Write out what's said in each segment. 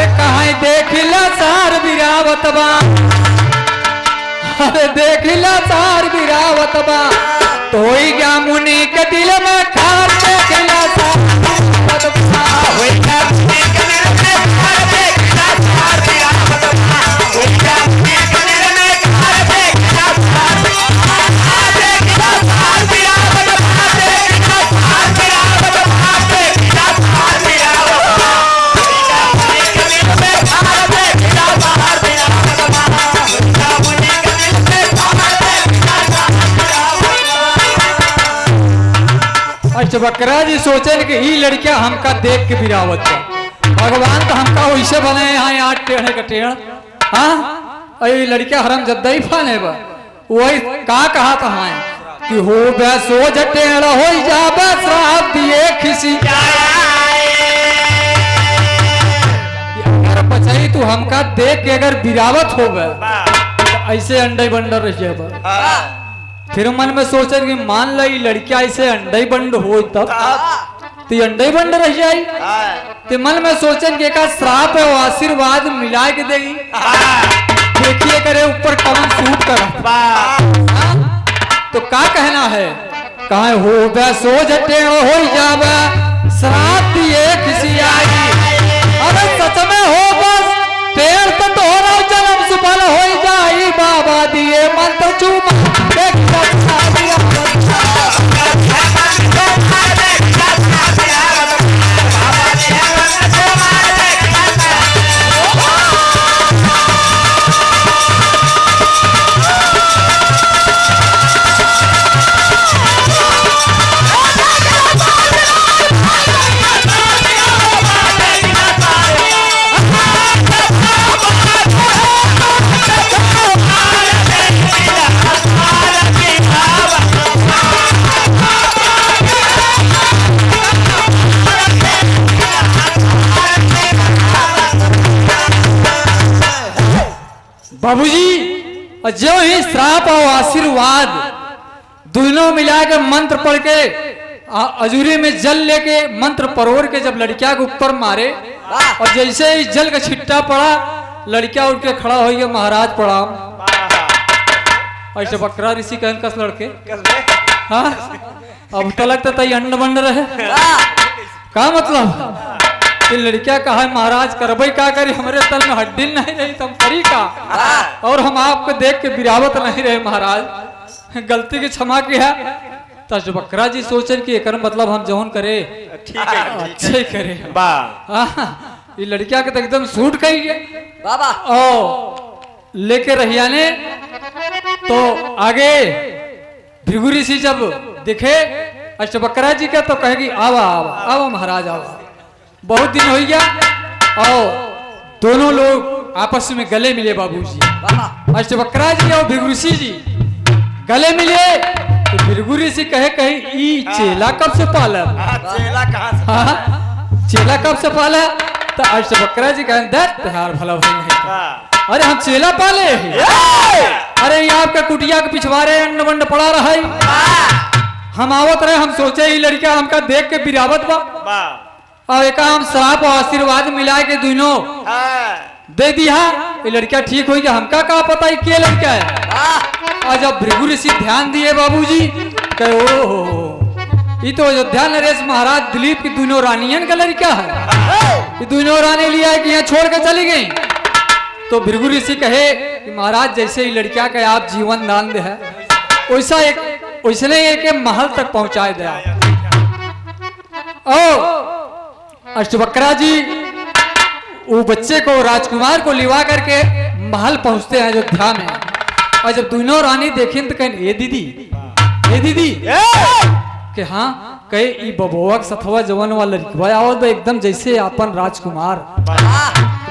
अरे कहाँ देखिला सार बिरावत बा, अरे देखिला सार बिरावत बा, तोई क्या मुनि के दिल में खार देखिला सार बिरावत बा, होई क्या मुनि के दिल में खार देखिला सार बिरावत बा, होई क्या मुनि के दिल में खार देखिला सार देखिला सार बिरावत बा, देखिला सार बिरावत बा, देखिला सार बिरावत बा, होई क्या मुनि के दिल में खार देखिला सार बिरावत बा, होई क्या मुनि के दिल में खार देखिला सार बिरावत बा। अच्छा बकरा जी सोचन कि ई लड़कियां हमका देख के बिरावत है, भगवान तो हमका वैसे बने यहाँ आठ टेढ़े का टेढ़, हाँ ये लड़कियां हरम जद्दा ही फाने बा, वही का कहा था हाँ कि हो बे सोच टेढ़ हो जाबे श्राप दिए खिसी, अगर बचाई तू हमका देख के अगर बिरावत हो गए तो ऐसे अंडे बंडर रह जाबा। फिर मन में सोचन कि मान ली लड़कियां ऐसे अंडे बंड हो तब तो अंडे बंड रह जाई, तो मन में सोचन कि एक श्राप है वो आशीर्वाद मिला के देगी, देखिए करे ऊपर कमन सूट कर, तो का कहना है कहा हो बे सोच टेढ़ हो जाबे श्राप दिए किसी आई, अरे सच में हो बस टेढ़ तो तोहरा जन्म सुफल हो जाई, बाबा दिए मंत्र चूमा बाबूजी, जो ही श्राप और आशीर्वाद दोनों मिला के मंत्र पढ़ के अजूरी में जल लेके मंत्र परोर के जब लड़किया के ऊपर मारे और जैसे ही जल का छिट्टा पड़ा लड़किया उठ के खड़ा हो गया, महाराज प्रणाम। ऐसे बकरा ऋषि कहन कस लड़के हाँ अब तो लगता था अंड बंड रहे, का मतलब लड़किया कहा महाराज करबई का करी, हमारे तल में हड्डी नहीं रही तुम करी का, और हम आपको देख के बिरावत नहीं रहे महाराज, गलती की क्षमा किया। तो बकरा जी सोचन कि एकर मतलब हम जौन करे अच्छे करे, ये लड़किया के तो एकदम सूट कही गया बाबा। ओ लेके रहिया ने तो आगे भृगु ऋषि जब दिखे अच्छा बकरा जी का तो कहेगी आवा आवा आवा महाराज आवा। बहुत दिन हो गया और दोनों लोग आपस में गले मिले बाबूजी, अच्छा बकरा जी और भृगु ऋषि जी गले मिले तो भृगु ऋषि कहे कहीं ई चेला कब से पाला, चेला कहाँ से चेला कब से पाला, तो अच्छा बकरा जी कहें त्यार भला भाई नहीं, अरे हम चेला पाले, अरे यहाँ आपका कुटिया के पिछवाड़े अंड बंड पड़ा रहा है, हम आवत रहे, हम सोचे ही लड़किया हमका देख के बिरावत बा और एक हम श्राप और आशीर्वाद मिला के दोनों दे दिया, ये लड़किया ठीक हो गया, हमका का पता है क्या लड़का है। और जब भृगु ऋषि ध्यान दिए बाबूजी कहे ओ ये तो अयोध्या नरेश महाराज दिलीप की दोनों रानियन का लड़का है, ये दोनों रानी लिया कि यहाँ छोड़ के चली गई। तो भृगु ऋषि कहे कि महाराज जैसे ही लड़किया का आप जीवन दान दे है वैसा एक वैसने एक महल तक पहुंचाए दे। ओ अष्टवक्रा जी वो बच्चे को राजकुमार को लिवा करके महल पहुंचते हैं अयोध्या में, और जब दोनों रानी देखें तो कहें ए दीदी के हाँ कहे ई बबुआ सथवा जवन वाला लड़कवा आवत एकदम जैसे अपन राजकुमार। तो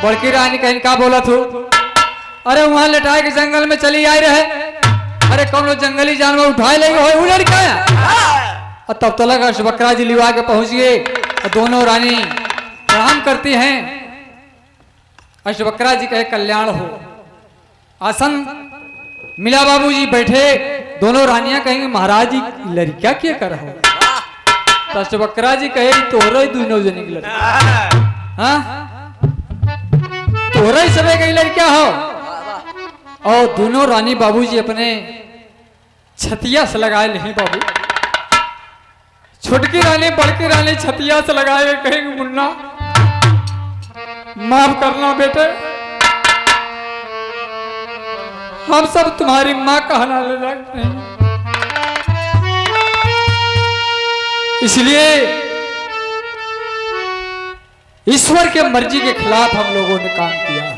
बड़की रानी कहें का बोला तू, अरे वहां लटाए के जंगल में चली आई रहे, अरे कौन जंगली जानवर उठाए ले गए लड़का, और तब तक अष्टवक्रा जी लिवा के पहुंच गए और दोनों रानी प्रणाम करती हैं। अष्टवक्रा जी कहे कल्याण हो, आसन मिला बाबूजी बैठे, दोनों रानियां कहेंगे महाराज जी लड़किया क्या कर हो, तो अष्टवक्रा जी कहे तोहरो ही दोनों जने की लड़की, हाँ तोहरा ही सबे गई लड़किया हो। और दोनों रानी बाबूजी अपने छतिया से लगाए नहीं बाबू। छोटकी रानी बड़की रानी छतिया से लगाए कहेंगे मुन्ना माफ करना बेटे, हम सब तुम्हारी माँ कहना लगते हैं, इसलिए ईश्वर के मर्जी के खिलाफ हम लोगों ने काम किया है।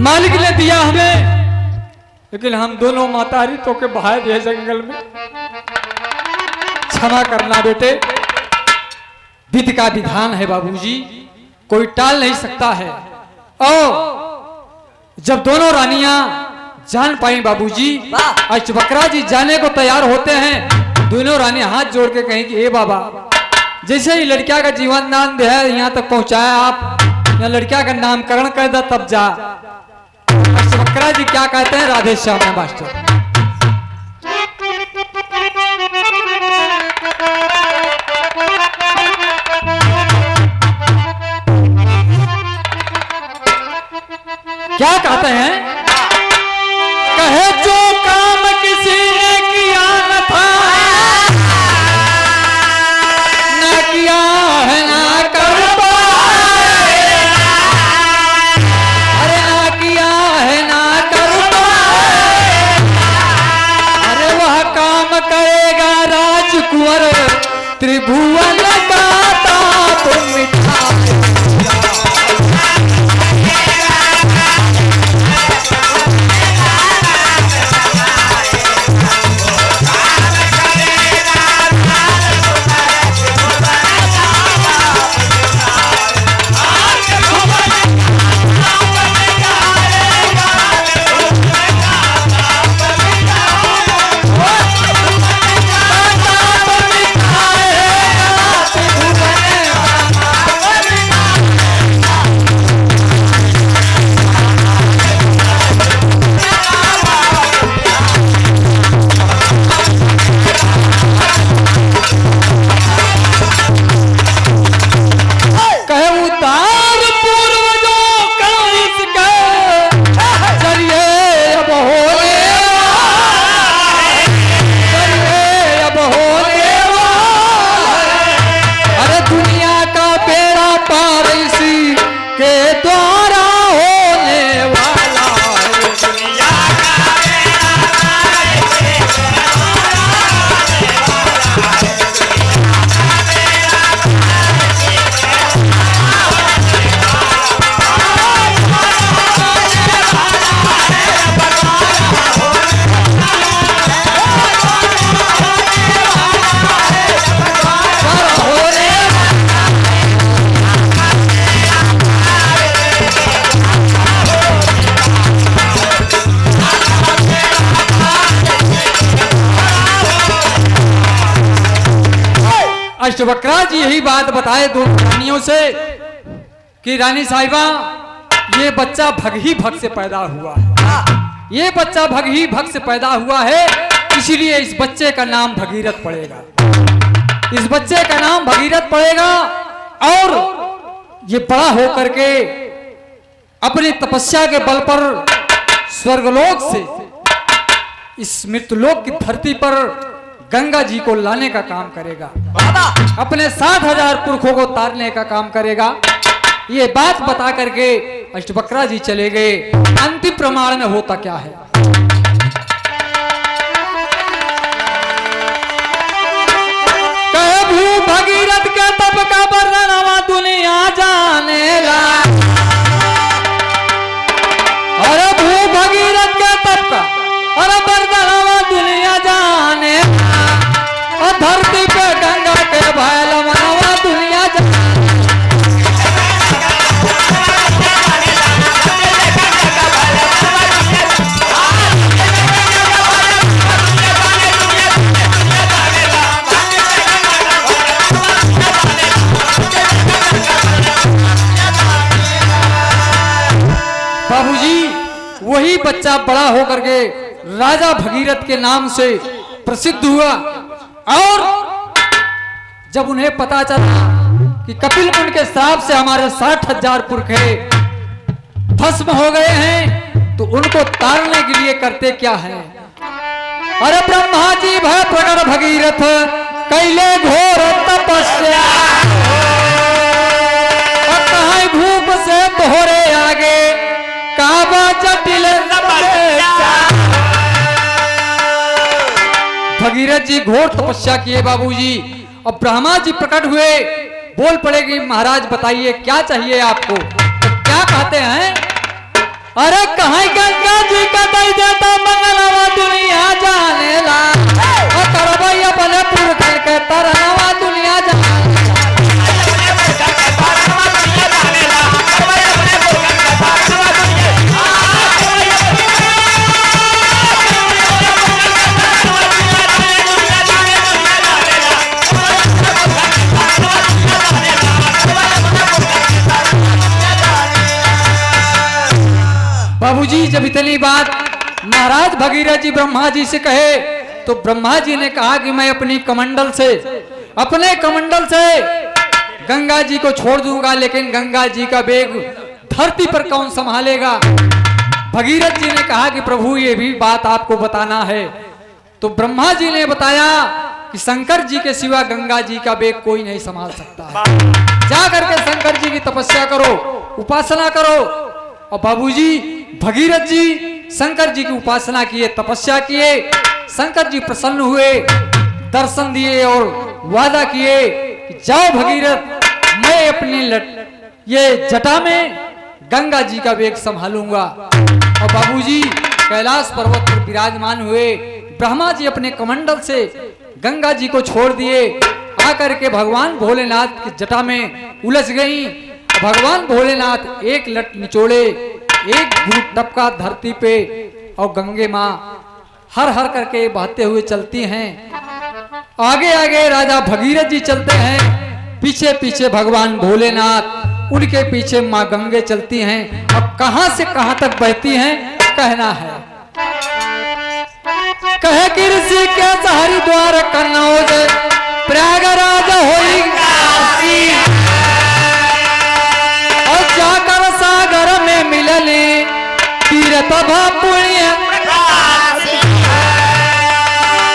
मालिक ने दिया हमें, लेकिन हम दोनों मातारी तो के बहाए दिए जंगल में। क्षमा करना बेटे, विधि का विधान है बाबूजी, कोई टाल नहीं सकता है। और जब दोनों रानियां जान पाई बाबूजी, आज बकरा जी जाने को तैयार होते हैं, दोनों रानी हाथ जोड़ के कहें कि ए बाबा, जैसे ही लड़किया का जीवन दान दे है यहाँ तक पहुंचाया आप, या लड़किया का नामकरण कर दे तब जा। बकरा जी क्या कहते हैं राधे श्याम में मास्टर। क्या कहते हैं, कहे जो काम किसी ने किया न था, न किया है ना कर पाए, अरे ना किया है ना कर पाए, अरे वह काम करेगा राजकुंवर त्रिभुवन का ताप मिठा। अष्टवक्रा जी यही बात बताए दो रानियों से कि रानी साहिबा, ये बच्चा भग ही भग से पैदा हुआ है, ये बच्चा भग ही भग से पैदा हुआ है, इसीलिए इस बच्चे का नाम भगीरथ पड़ेगा, इस बच्चे का नाम भगीरथ पड़ेगा। और ये बड़ा होकर के अपनी तपस्या के बल पर स्वर्गलोक से इस मृत्युलोक की धरती पर गंगा जी को लाने का काम करेगा, अपने 7000 पुरखों को तारने का काम करेगा। ये बात बता करके अष्टवक्रा जी चले गए। अंतिम प्रमाण में होता क्या है, कहे भू भगीरथ के तप का वर्णन दुनिया जाने ला, अरे भू भगीरथ के तप का अरे वर्णन दुनिया जाने, और धरती पे गंगा के भैल मनवा दुनिया बाबूजी, वही बच्चा बड़ा होकर के राजा भगीरथ के नाम से प्रसिद्ध हुआ। और जब उन्हें पता चला कि कपिल मुनि के श्राप से हमारे 60,000 पुरखे भस्म हो गए हैं, तो उनको तारने के लिए करते क्या है? अरे ब्रह्मा जी भय प्रकट भगीरथ कैले घोर तपस्या, भूप से तोहरे आगे काबा जटिल भगीरथ जी घोर तपस्या किए बाबूजी। और ब्रह्मा जी प्रकट हुए, बोल पड़ेगी महाराज बताइए क्या चाहिए आपको? तो क्या कहते हैं? अरे कहाँ गंगा जी का दई देता मंगलवा दुनिया जाने ला, और करबई अपने पुरख के तरनवा दुनिया जाने बाबूजी। जब इतनी बात महाराज भगीरथ जी ब्रह्मा जी से कहे, तो ब्रह्मा जी ने कहा कि मैं अपने कमंडल से गंगा जी को छोड़ दूंगा, लेकिन गंगा जी का वेग धरती पर कौन संभालेगा? भगीरथ जी ने कहा कि प्रभु ये भी बात आपको बताना है। तो ब्रह्मा जी ने बताया कि शंकर जी के सिवा गंगा जी का वेग कोई नहीं संभाल सकता है। जा करके शंकर जी की तपस्या करो, उपासना करो। और बाबूजी भगीरथ जी शंकर जी की उपासना किए, तपस्या किए। शंकर जी प्रसन्न हुए, दर्शन दिए और वादा किए कि जाओ भगीरथ, मैं अपनी ये जटा में गंगा जी का वेग संभालूंगा। और बाबूजी कैलाश पर्वत पर विराजमान हुए। ब्रह्मा जी अपने कमंडल से गंगा जी को छोड़ दिए, आकर के भगवान भोलेनाथ की जटा में उलझ गई। भगवान भोलेनाथ एक लट निचोड़े, एक घूंट टपका धरती पे, और गंगे माँ हर हर करके बहते हुए चलती हैं। आगे आगे राजा भगीरथ जी चलते हैं, पीछे पीछे भगवान भोलेनाथ, उनके पीछे माँ गंगे चलती हैं। अब कहां से कहां तक बहती हैं कहना है। कहे कि ऋषिकेश हरिद्वार कन्नौज प्रयागराज होई काशी, और जाकर सागर में मिलने तीर्थ पुण्य।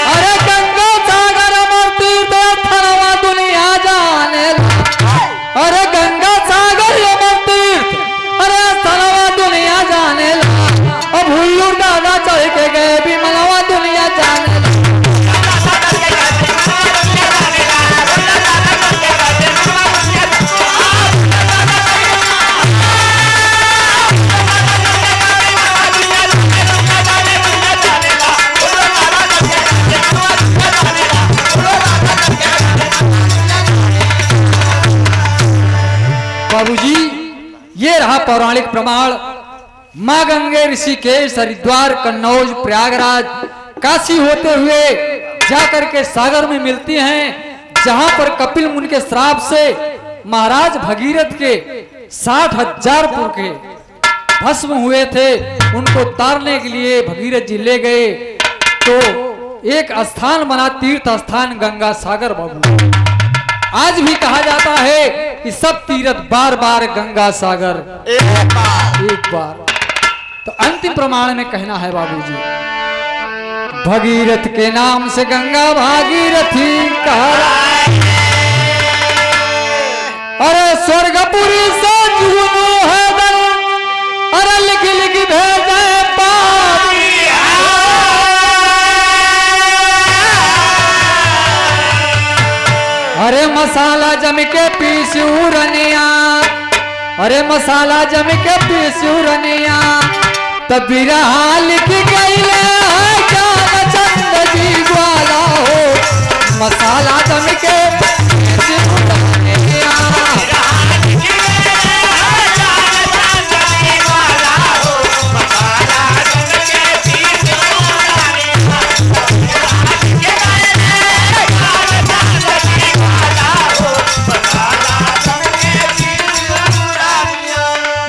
अरे गंगा सागर अमर तीर्थ थनवा दुनिया जाने, अरे गंगा सागर अमर तीर्थ, अरे थनवा दुनिया जाने। अब हुल्लूर दादा चढ़ के गए भी मनवा दुनिया जाने। बाबूजी ये रहा पौराणिक प्रमाण। माँ गंगे ऋषिकेश हरिद्वार कन्नौज प्रयागराज काशी होते हुए जाकर के सागर में मिलती हैं, जहां पर कपिल मुनि के श्राप से महाराज भगीरथ के 60,000 पुरखे भस्म हुए थे। उनको तारने के लिए भगीरथ जी ले गए, तो एक स्थान बना तीर्थ स्थान गंगा सागर। बाबू आज भी कहा जाता है कि सब तीर्थ बार बार गंगा सागर एक बार। तो अंतिम प्रमाण में कहना है बाबूजी, भगीरथ के नाम से गंगा भागीरथी कहा। अरे स्वर्गपुरी से जुनू है दल, अरे लिख लिख भेजे पापी। अरे मसाला जम के पीसूरनिया, अरे मसाला जम के पीसूरनिया, तब बिरहा लिख गई चंद जी ग्वाला हो। मसाला जम के पीसूरनिया,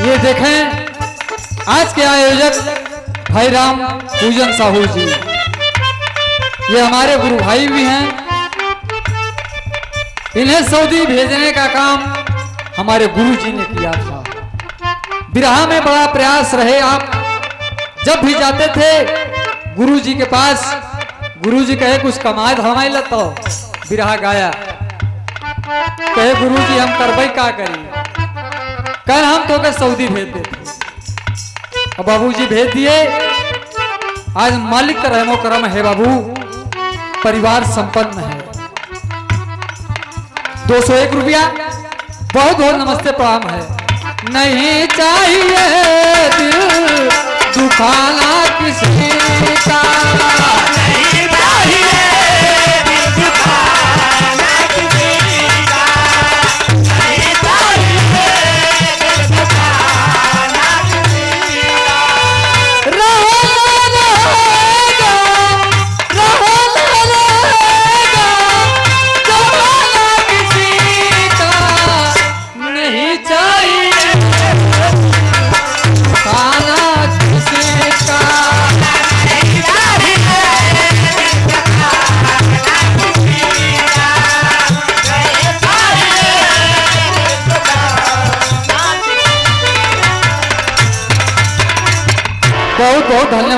ये देखें आज के आयोजक भाई राम पूजन साहू जी, ये हमारे गुरु भाई भी हैं। इन्हें सऊदी भेजने का काम हमारे गुरुजी ने किया था। बिरहा में बड़ा प्रयास रहे आप, जब भी जाते थे गुरुजी के पास, गुरुजी कहे कुछ कमाए धमाई लतो, बिरहा गाया, कहे गुरुजी हम करबई का करी, कल हम तो के सऊदी भेज देते। अब बाबूजी भेज दिए। आज मालिक का रहमो करम है बाबू, परिवार संपन्न है। 201 रुपया बहुत बहुत नमस्ते प्रणाम है। नहीं चाहिए दिल दुखाना किसी का, नहीं चाहिए दिल दुखाना किसी का, नहीं चाहिए दिल दुखाना किसी का। रहेगा जमाना किसी का, नहीं चाहिए खाना किसी का। बहुत बहुत धन्यवाद।